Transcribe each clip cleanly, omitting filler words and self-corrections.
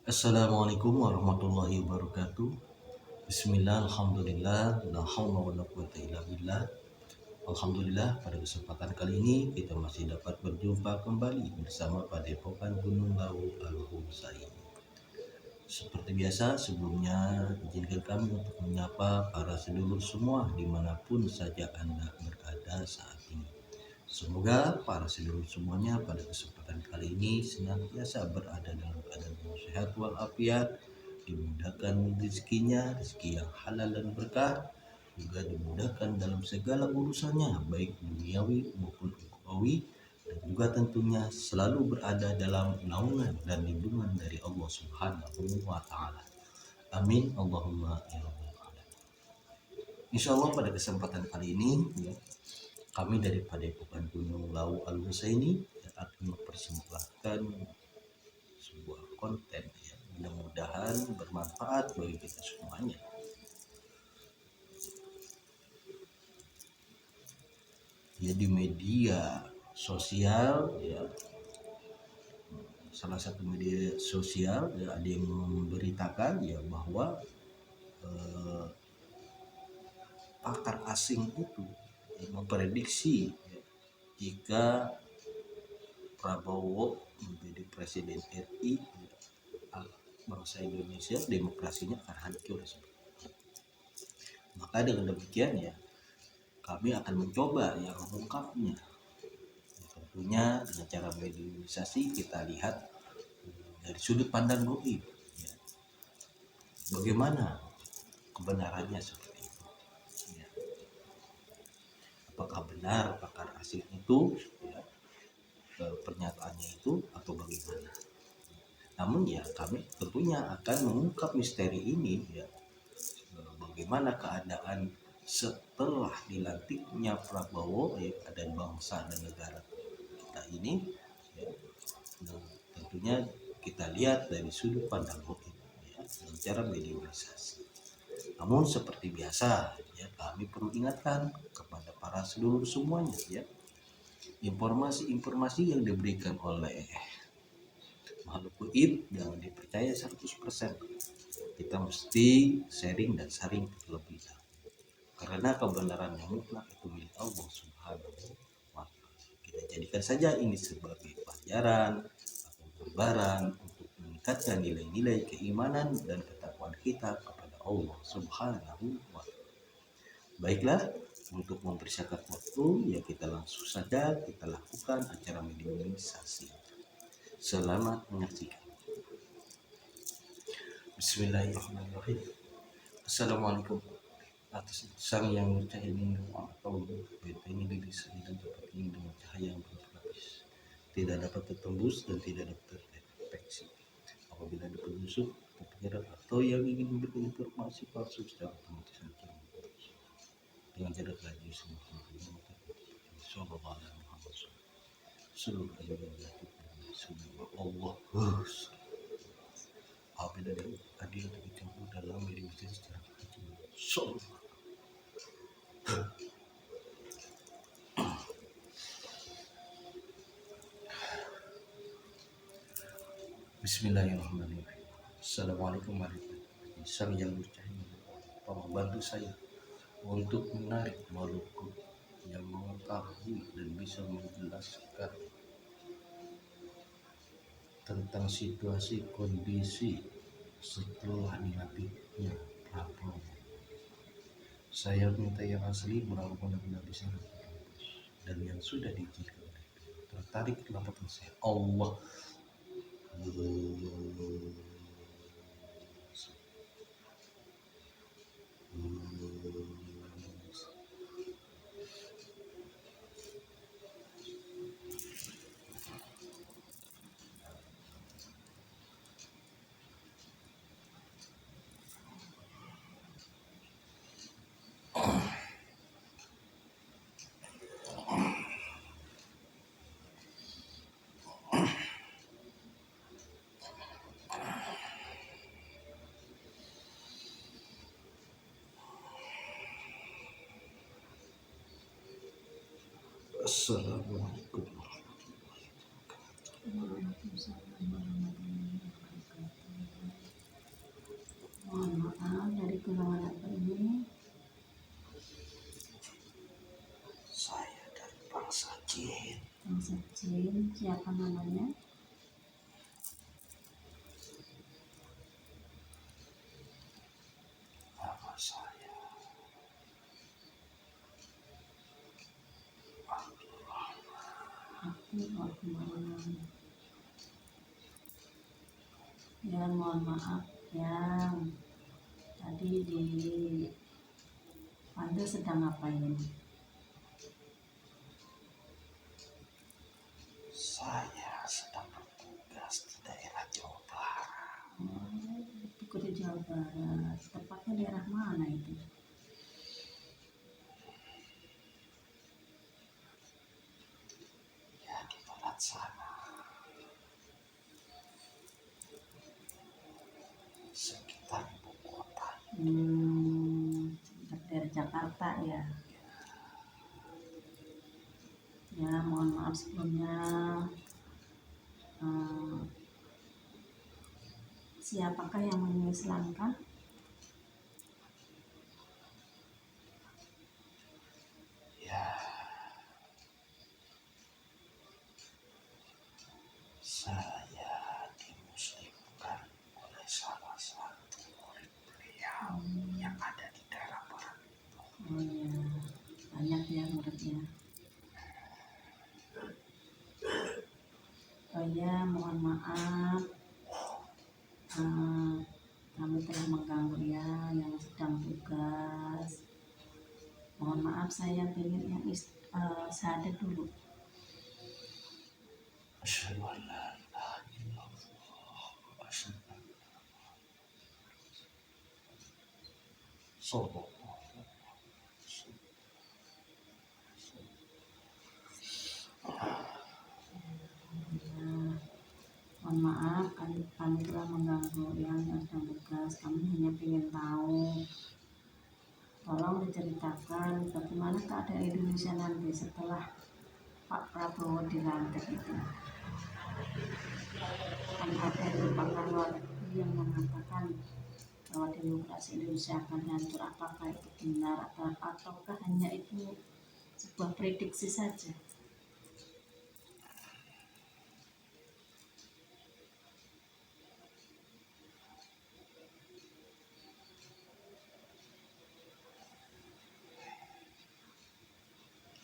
Assalamualaikum warahmatullahi wabarakatuh. Bismillah, alhamdulillah, la haula wala quwata illa billah. Alhamdulillah, pada kesempatan kali ini kita masih dapat berjumpa kembali bersama Padepokan Gunung Lawu Al-Husaini. Seperti biasa, sebelumnya izinkan kami untuk menyapa para sedulur semua dimanapun saja Anda berada saat ini. Semoga para sedulur semuanya pada kesempatan kali ini senantiasa berada dalam keadaan sehat walafiat, dimudahkan rezekinya, rezeki yang halal dan berkah, juga dimudahkan dalam segala urusannya, baik duniawi maupun ukhrawi, dan juga tentunya selalu berada dalam naungan dan lindungan dari Allah Subhanahu wa Ta'ala. Amin Allahumma ya rabbal alamin. Insyaallah pada kesempatan kali ini ya, kami dari Padepokan Gunung Lawu Al-Husaini akan mempersembahkan sebuah konten ya, mudah-mudahan bermanfaat bagi kita semuanya. Ya, di media sosial ya, salah satu media sosial ya, ada yang memberitakan ya bahwa pakar asing itu ya, memprediksi ya, jika Prabowo menjadi presiden RI ya, bangsa Indonesia demokrasinya akan hancur. Maka dengan demikian ya, kami akan mencoba yang mengungkapnya. Tentunya dengan cara medialisasi kita lihat dari sudut pandang goib. Ya. Bagaimana kebenarannya seperti itu? Ya. Apakah benar pakar asing itu ya, pernyataannya itu atau bagaimana? Namun ya kami tentunya akan mengungkap misteri ini ya, bagaimana keadaan setelah dilantiknya Prabowo ya, keadaan bangsa dan negara kita ini ya, tentunya kita lihat dari sudut pandang goib ya, dengan cara medialisasi. Namun seperti biasa ya, kami perlu ingatkan kepada para seluruh semuanya ya, informasi-informasi yang diberikan oleh makhluk goib jangan dipercaya 100%. Kita mesti sharing dan saring terlebih dahulu. Karena kebenaran yang mutlak itu milik Allah Subhanahu wa Ta'ala. Kita jadikan saja ini sebagai pelajaran atau gambaran untuk meningkatkan nilai-nilai keimanan dan ketakwaan kita kepada Allah Subhanahu wa Ta'ala. Baiklah, untuk mempersiapkan waktu ya kita langsung saja kita lakukan acara medialisasi. Selamat menyaksikan. Bismillahirrahmanirrahim. Assalamualaikum. Atas sang yang cahaya doa atau beta ini didesain dan dapat ini dengan cahaya yang berlapis, tidak dapat tertembus dan tidak dapat terdeteksi. Apabila ada penyusup, terpengaruh atau yang ingin memberikan informasi palsu secara otomatis akan dengan jarak radius 50 km. Sallallahu alaihi wasallam. Seluruh ayat Allah. Apabila ada adil untuk dicampur dalam mediasi secara kecil. Sallallahu. Bismillahirrahmanirrahim. Assalamualaikum warahmatullahi wabarakatuh. Sang yang bercahaya, tolong bantu saya untuk menarik makhluk yang mengetahui dan bisa menjelaskan tentang situasi kondisi setelah dilantiknya Prabowo. Saya minta yang asli berawal benar-benar bisa dan yang sudah diizinkan oleh tertarik laporan saya. Allah. Assalamualaikum. dari golongan apa ini? Saya dari bangsa jin. Bangsa jin. Siapa namanya? Nama saya Abdul Rahman. Ya, mohon maaf yang tadi di Anda sedang ngapain? Saya sedang bertugas di daerah Jawa Barat. Oh, itu di Jawa Barat. Tepatnya daerah mana itu? Ya di barat sana, sekitar ibu kota. Daerah Jakarta ya. Ya, mohon maaf sebelumnya. Siapakah yang mengislamkan? Ya, saya dimuslimkan oleh salah satu murid beliau yang ada di daerah barat itu. Oh ya, banyak ya muridnya. Oh ya, mohon maaf. Kami telah mengganggu ya yang sedang tugas. Mohon maaf, saya ingin yang syahadat dulu. Asyhadu an la ilaha illallah wa asyhadu anna Muhammadan Mohon maaf, kami telah mengganggu yang sedang tugas. Kami hanya ingin tahu. Tolong diceritakan bagaimana keadaan Indonesia nanti setelah Pak Prabowo dilantik itu. Kan ada beberapa luar yang mengatakan bahwa demokrasi Indonesia akan hancur. Apakah itu benar ataukah hanya itu sebuah prediksi saja?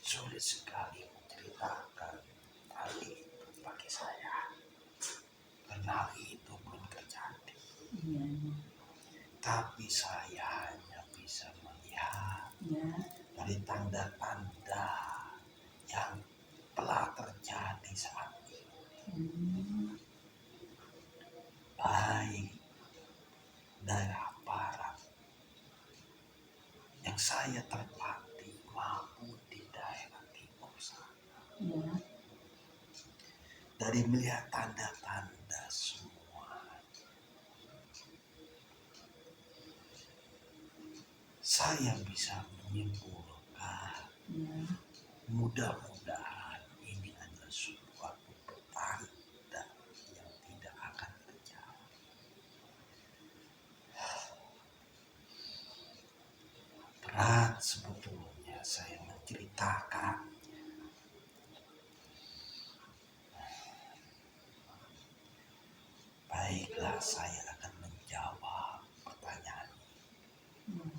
sulit sekali menceritakan hal itu bagi saya karena hal itu belum terjadi. Iya, Tapi saya hanya bisa melihat ya. dari tanda-tanda yang telah terjadi saat ini, baik daerah barat yang saya tempati maupun di daerah timur sana. Ya. Dari melihat tanda-tanda semua, saya bisa menyimpulkan Ya. mudah-mudahan ini adalah suatu petanda yang tidak akan terjadi. Berat sebetulnya saya menceritakan. Baiklah, saya akan menjawab pertanyaan ini.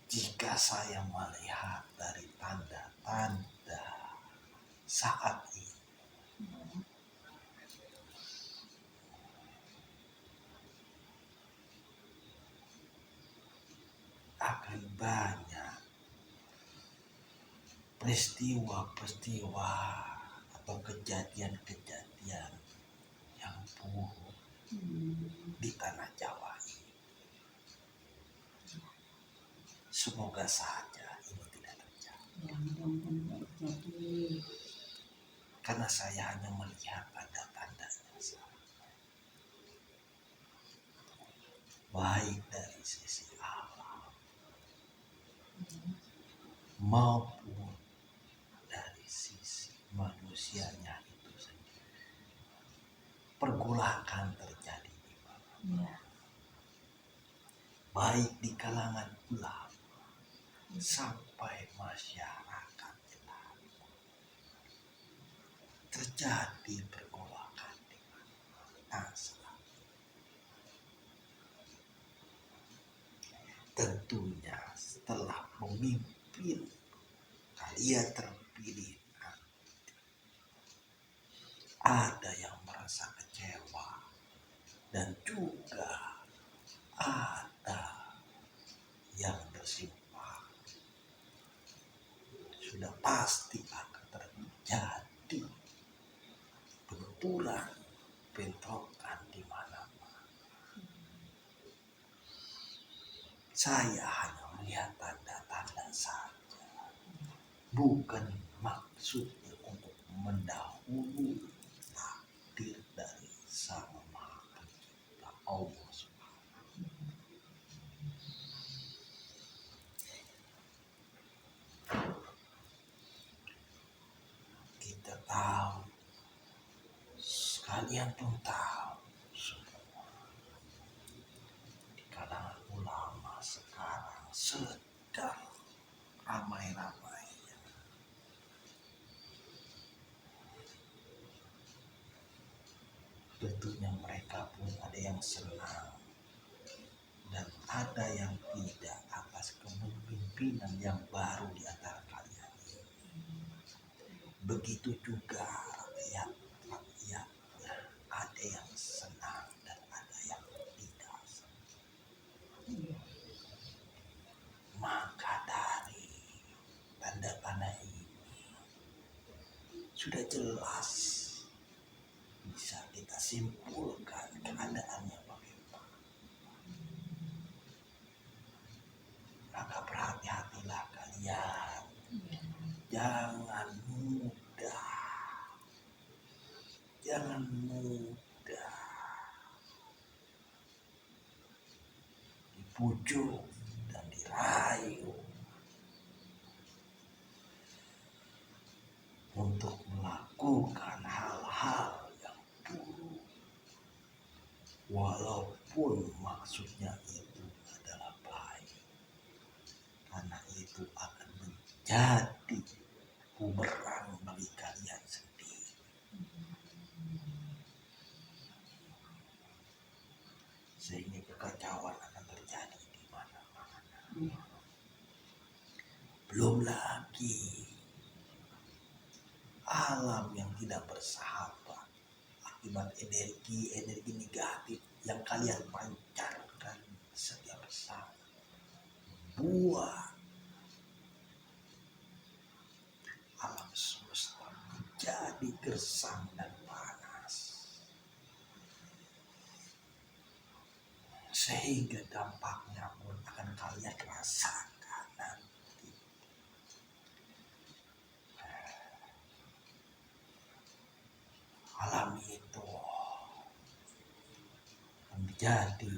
Jika saya melihat dari tanda-tanda saat ini, akan banyak peristiwa-peristiwa atau kejadian-kejadian yang buruk di tanah Jawa ini. Semoga saja ini tidak terjadi. Ya, mudah-mudahan tidak terjadi. Karena saya hanya melihat tanda-tandanya saja. Baik dari sisi alam maupun dari sisi manusianya itu sendiri. Pergolakan terjadi di mana. Ya. baik di kalangan ulama sampai masyarakat terjadi pergolakan di mana saja. Tentunya setelah memimpin kalian terpilih, ada yang merasa kecewa dan juga ada yang bersimpah. Sudah pasti akan terjadi benturan, bentrokan di mana-mana. Saya hanya melihat tanda-tanda saja, bukan maksudnya untuk mendahului takdir dari Sang Maha Pencipta Allah Subhanahu. Kita tahu, sekalian pun tahu semua, di kalangan ulama sekarang sedang ramai-ramainya. Tentunya mereka pun ada yang senang dan ada yang tidak atas kepemimpinan yang baru di antara kalian. Begitu juga rakyat, ada yang senang dan ada yang tidak senang. Maka dari tanda-tanda ini sudah jelas bisa kita simpulkan keadaannya bagaimana. Maka berhati-hatilah kalian, jangan mudah dipujuk dan dirayu untuk melakukan hal-hal yang buruk, walaupun maksudnya itu adalah baik, karena itu akan menjadi bumerang bagi kalian sendiri. Sehingga kekacauan akan terjadi di mana-mana. Belum lagi alam yang tidak bersahabat akibat energi negatif yang kalian pancarkan setiap saat, buat alam semesta menjadi gersang dan panas, sehingga dampaknya pun akan kalian rasakan nanti. Alam itu menjadi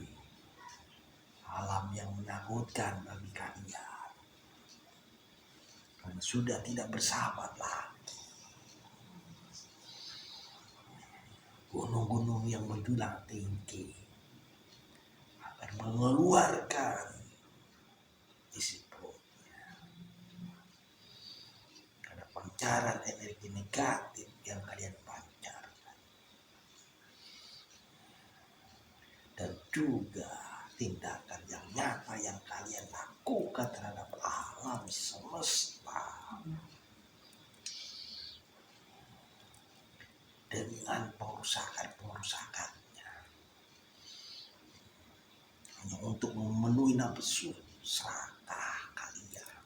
alam yang menakutkan bagi kalian, karena sudah tidak bersahabat lagi. Gunung-gunung yang menjulang tinggi akan mengeluarkan isi perutnya, karena pancaran energi negatif yang kalian pancarkan, dan juga tindakan yang nyata yang kalian lakukan terhadap alam semesta dengan pengusakannya hanya untuk memenuhi nafsu serakah kalian.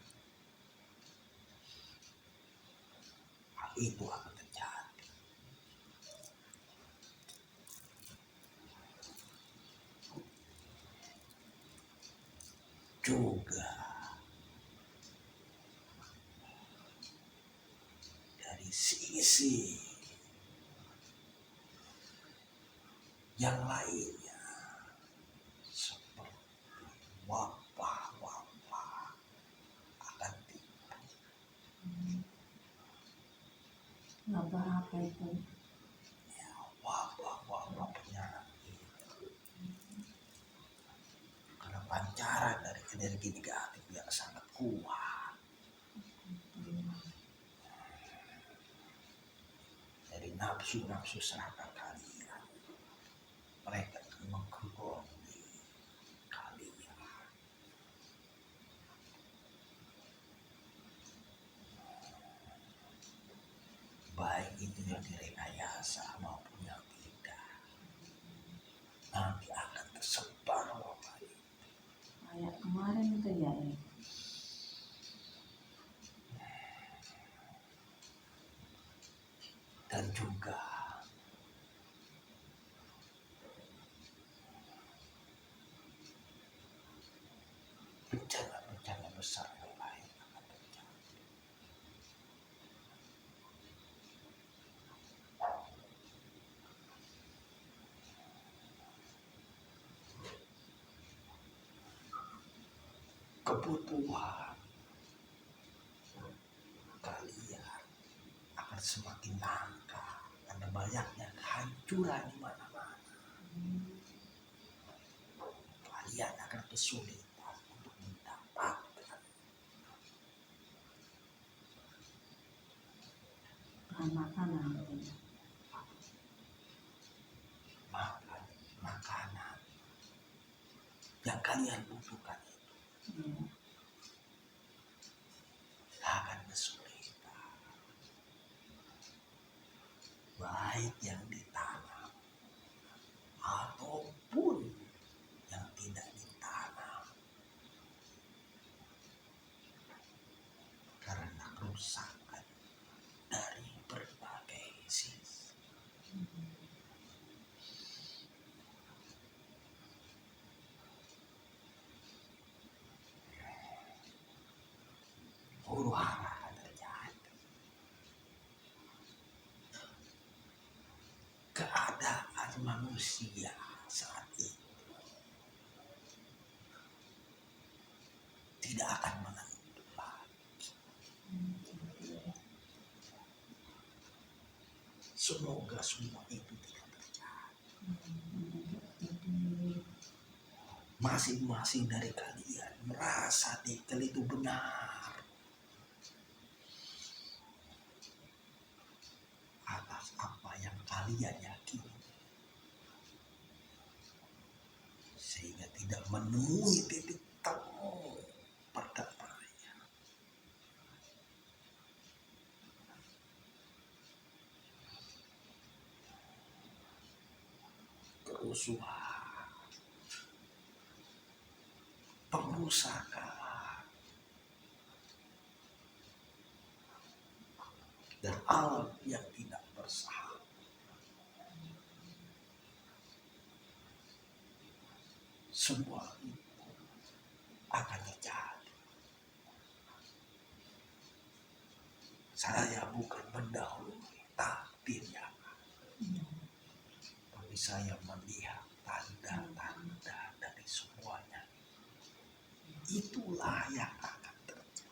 Hal itu akan terjadi. Juga dari sisi yang lainnya, seperti wabah akan tiba. Wabah apa itu? Ya, wabah penyakit. Karena pancaran dari energi negatif yang sangat kuat dari nafsu-nafsu serakah kalian. Mereka akan menggerogoti kalian. Baik itu yang direkayasa maupun yang tidak, nanti akan tersebar wabah ini. Kayak kemarin itu ya, Dan juga bencana-bencana besar yang lain akan terjadi. Kebutuhan kalian akan semakin langka karena banyaknya kehancuran di mana-mana. Kalian akan kesulitan untuk mendapatkan bahan makanan. makanan yang kalian butuhkan itu Ya. akan kesulitan. Baik yang ditanam ataupun yang tidak ditanam karena kerusakan dari berbagai sisi. Huru-hara akan terjadi. Keadaan manusia saat ini tidak akan menentu lagi. Semoga semua itu tidak terjadi. Masing-masing dari kalian merasa nikel itu benar atas apa yang kalian yakini, sehingga tidak menemui titik temu perdamaian. Kerusuhan, pengrusakan, dan alam yang tidak bersahabat. Semua itu akan terjadi. Saya bukan mendahului takdir yang ada, tapi saya melihat tanda-tanda dari semuanya. Itulah yang akan terjadi.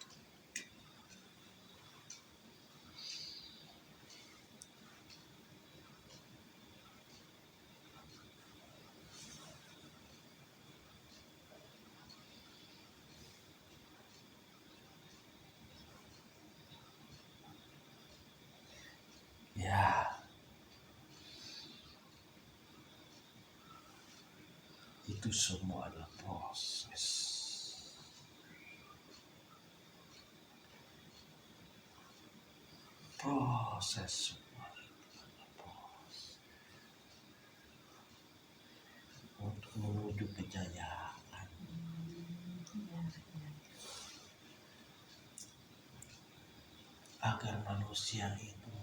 Ya, itu semua adalah proses. Proses semua itu adalah proses untuk menuju kejayaan. Agar manusia itu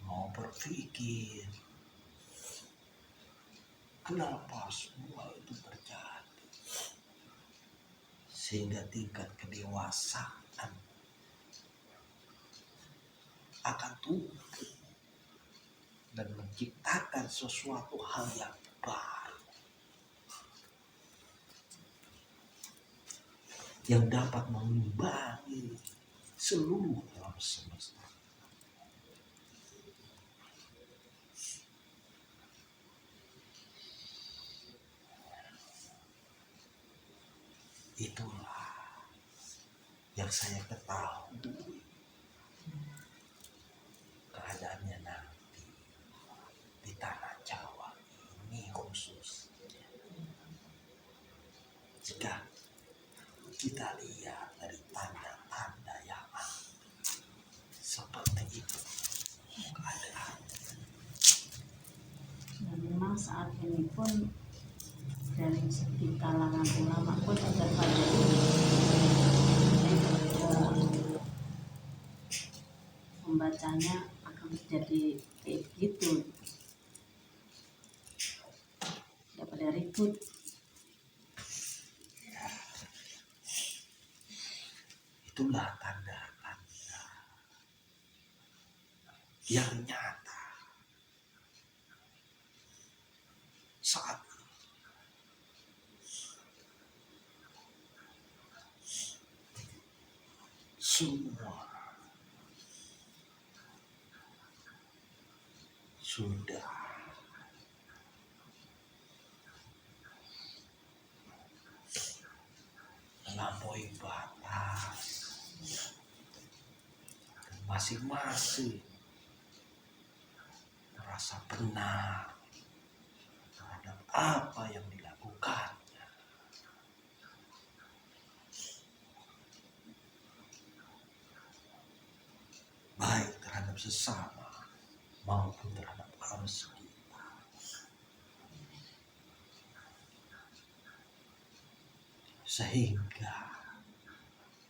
mau berpikir kenapa semua itu terjadi, sehingga tingkat kedewasaan akan tumbuh dan menciptakan sesuatu hal yang baru yang dapat mengimbangi seluruh alam semesta. Itulah yang saya ketahui keadaannya nanti di tanah Jawa ini khusus. Jika kita lihat dari tanda-tanda yang seperti itu keadaan. Dan memang saat ini pun dari segi kalangan ulama pun juga pada membacanya akan terjadi kayak gitu, daripada ribut. Itulah tanda-tanda yang nyata saat ini. Semua sudah melampaui batas dan masing-masing merasa benar terhadap apa yang dilakukannya, baik terhadap sesama maupun terhadap harus kita. Sehingga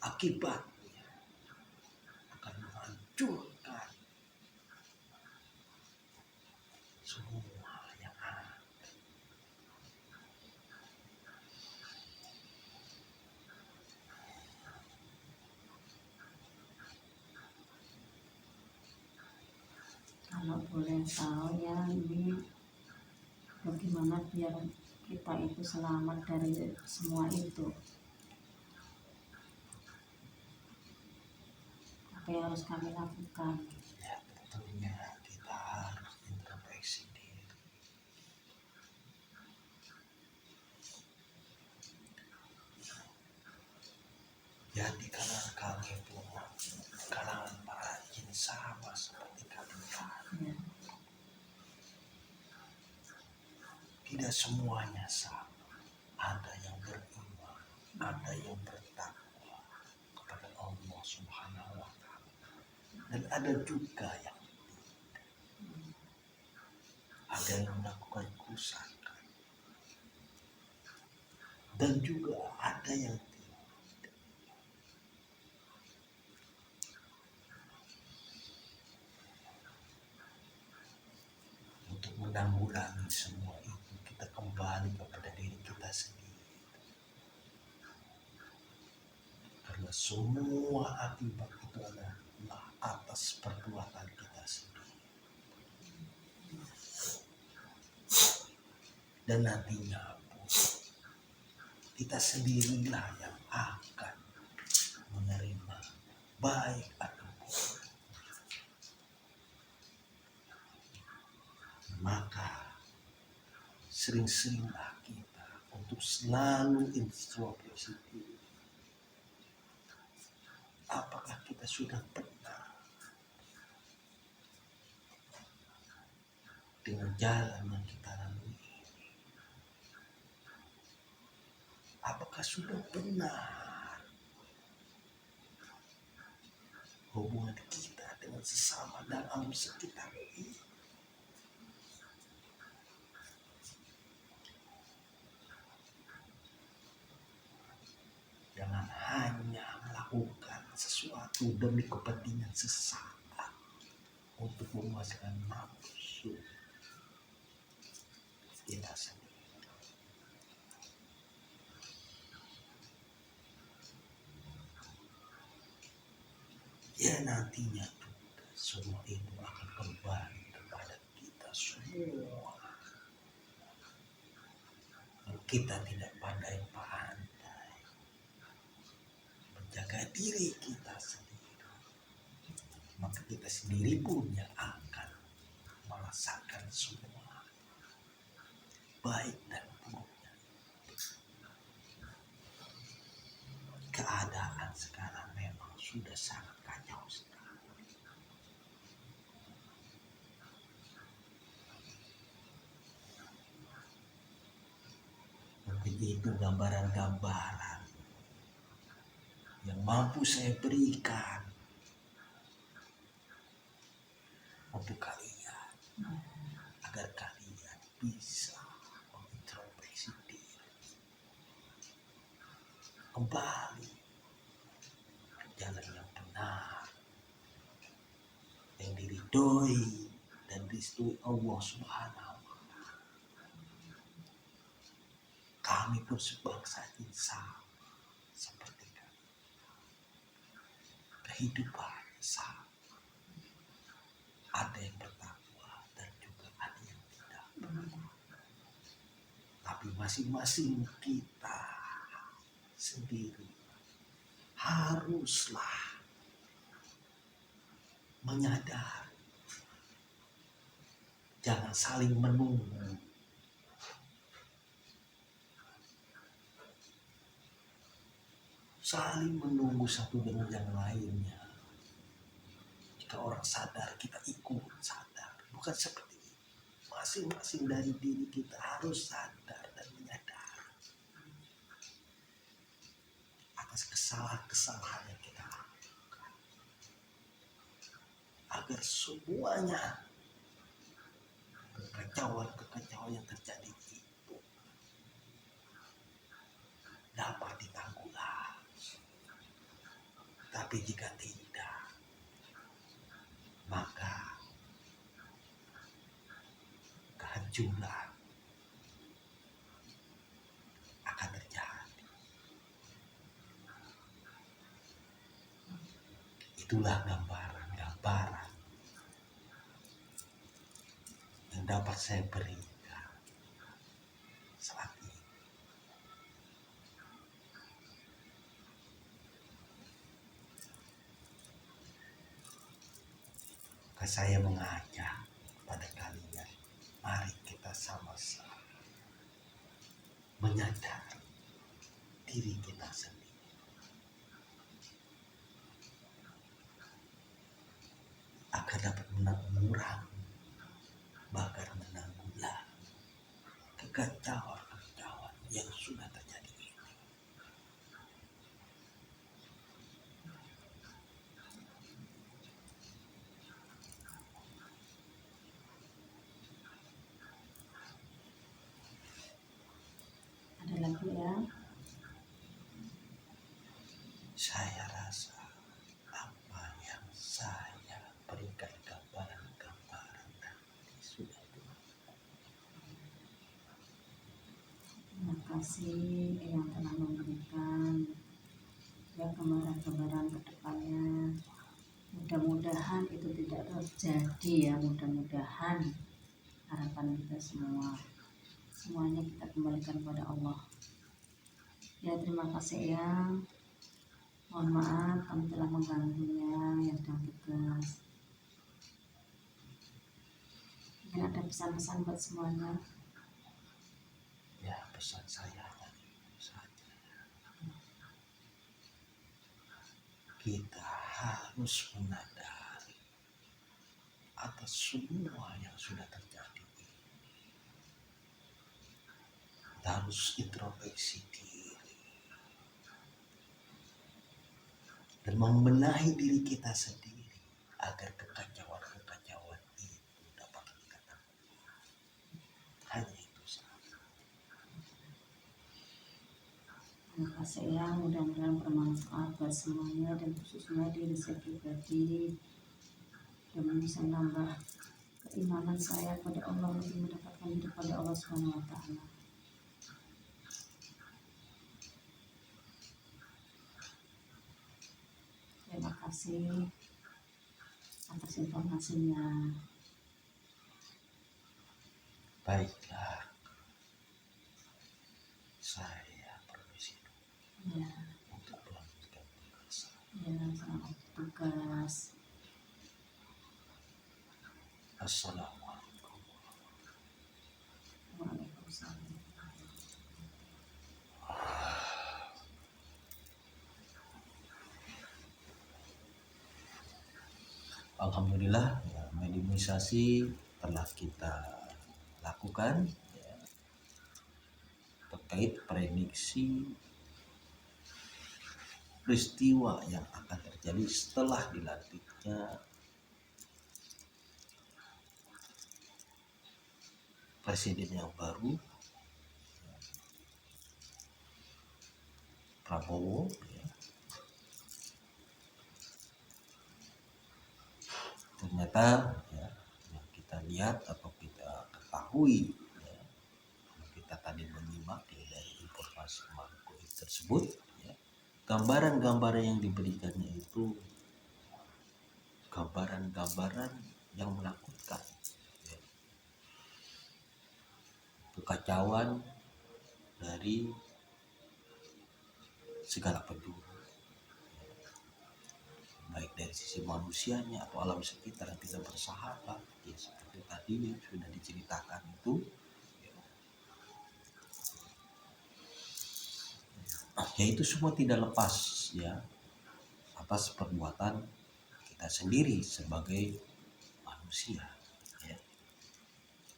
akibatnya akan menghancurkan semua yang ada. Kalau boleh tahu ya, ini bagaimana biar kita itu selamat dari semua itu, apa yang harus kami lakukan? Ya, tentunya kita harus introspeksi diri. Ya, di kalangan kami pun kalangan para jin sama seperti kalian. Ya. Tidak semuanya sama. Ada yang beriman, ada yang bertakwa kepada Allah Subhanahu wa Ta'ala, dan ada juga yang ada yang melakukan kerusakan, dan juga ada yang tidak. Untuk menanggulangi semua itu, kita kembali kepada diri kita sendiri, karena semua akibat itu adalah atas perbuatan kita sendiri. Dan nantinya pun kita sendirilah yang akan menerima baik atau buruk. Maka sering-seringlah kita untuk selalu introspeksi diri. Apakah kita sudah benar dengan jalan yang kita lalui? Apakah sudah benar hubungan kita dengan sesama dan alam sekitar ini? Jangan hanya melakukan sesuatu demi kepentingan sesaat untuk memuaskan nafsu kita sendiri. Ya, nantinya juga semua itu akan kembali kepada kita semua. Kalau kita tidak pandai-pandai menjaga diri kita sendiri, maka kita sendiri pun yang akan merasakan semua baik dan buruknya. sudah sangat kacau sekali. Mungkin itu gambaran-gambaran yang mampu saya berikan untuk kalian, agar kalian bisa mengintrospeksi diri, kembali ke jalan yang benar, yang diridhoi dan direstui Allah Subhanahu wa Ta'ala. Kami pun sebangsa sama seperti kalian. Kehidupan sama. Ada yang bertakwa dan juga ada yang tidak bertakwa. Tapi masing-masing kita sendiri haruslah menyadari, jangan saling menunggu. Saling menunggu satu dengan yang lainnya. Jika orang sadar, kita ikut sadar. Bukan seperti itu. Masing-masing dari diri kita harus sadar dan menyadari atas kesalahan-kesalahan yang kita lakukan. Agar semuanya kekacauan yang terjadi itu dapat ditanggulangi. Tapi jika tidak, maka kehancuran akan terjadi. Itulah gambaran-gambaran yang dapat saya berikan saat ini. Maka saya mengajak pada kalian, mari kita sama-sama menyadari diri kita sendiri, agar dapat mengurangi, bahkan menanggulangi kekacauan yang sudah terjadi ini. Ada lagi ya? Saya rasa apa yang saya berikan gambaran-gambaran tadi sudah cukup. Terima kasih yang telah memberikan ya gambaran-gambaran ke depannya. Mudah-mudahan itu tidak terjadi ya, mudah-mudahan harapan kita semuanya kita kembalikan kepada Allah. Ya, terima kasih ya. Mohon maaf kami telah mengganggunya yang sedang tugas. Mungkin ada pesan-pesan buat semuanya. Ya, pesan saya tadi saja. Kita harus menyadari atas semua yang sudah terjadi. Kita harus introspeksi diri dan membenahi diri kita sendiri agar kekacauan itu dapat kita tanggulangi. Hanya itu saja. Terima kasih ya, mudah-mudahan bermanfaat buat semuanya dan khususnya diri saya pribadi, dan bisa menambah keimanan saya pada Allah, untuk mendapatkan hidup pada Allah Subhanahu wa Ta'ala. Terima kasih atas informasinya. Baiklah, saya permisi dulu Ya, untuk melanjutkan tugas. ya, selamat tugas. Assalamualaikum. Waalaikumsalam. Alhamdulillah ya, minimalisasi telah kita lakukan ya, terkait prediksi peristiwa yang akan terjadi setelah dilantiknya presiden yang baru Prabowo ya. Ternyata ya, yang kita lihat atau kita ketahui ya, kita tadi menyimak ya, dari informasi makro tersebut ya, gambaran-gambaran yang diberikannya itu gambaran-gambaran yang menakutkan ya. Kekacauan dari segala penjuru, baik dari sisi manusianya atau alam sekitar yang tidak bersahabat ya, seperti tadi yang sudah diceritakan itu ya, itu semua tidak lepas ya atas perbuatan kita sendiri sebagai manusia ya.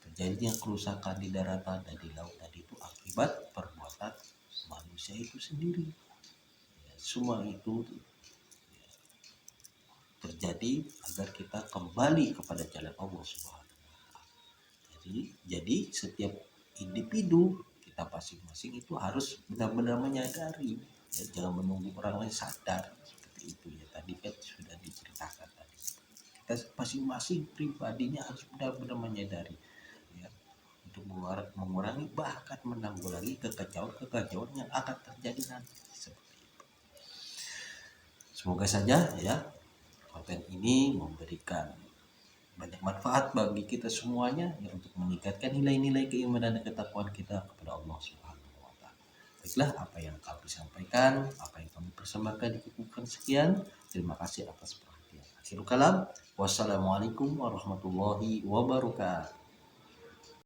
Terjadinya kerusakan di daratan dan di laut tadi itu akibat perbuatan manusia itu sendiri ya, semua itu terjadi agar kita kembali kepada jalan Allah Subhanahu wa Ta'ala. Jadi setiap individu kita masing-masing itu harus benar-benar menyadari ya, jangan menunggu orang lain sadar seperti itu ya, tadi kan sudah diceritakan tadi. Kita masing-masing pribadinya harus benar-benar menyadari ya, untuk mengurangi bahkan menanggulangi kekacauan yang akan terjadi nanti seperti itu. Semoga saja ya konten ini memberikan banyak manfaat bagi kita semuanya ya, untuk meningkatkan nilai-nilai keimanan dan ketakwaan kita kepada Allah Subhanahu wa Ta'ala. Baiklah, apa yang kami sampaikan, apa yang kami persembahkan dicukupkan sekian. Terima kasih atas perhatian. Akhirul kalam, wassalamualaikum warahmatullahi wabarakatuh.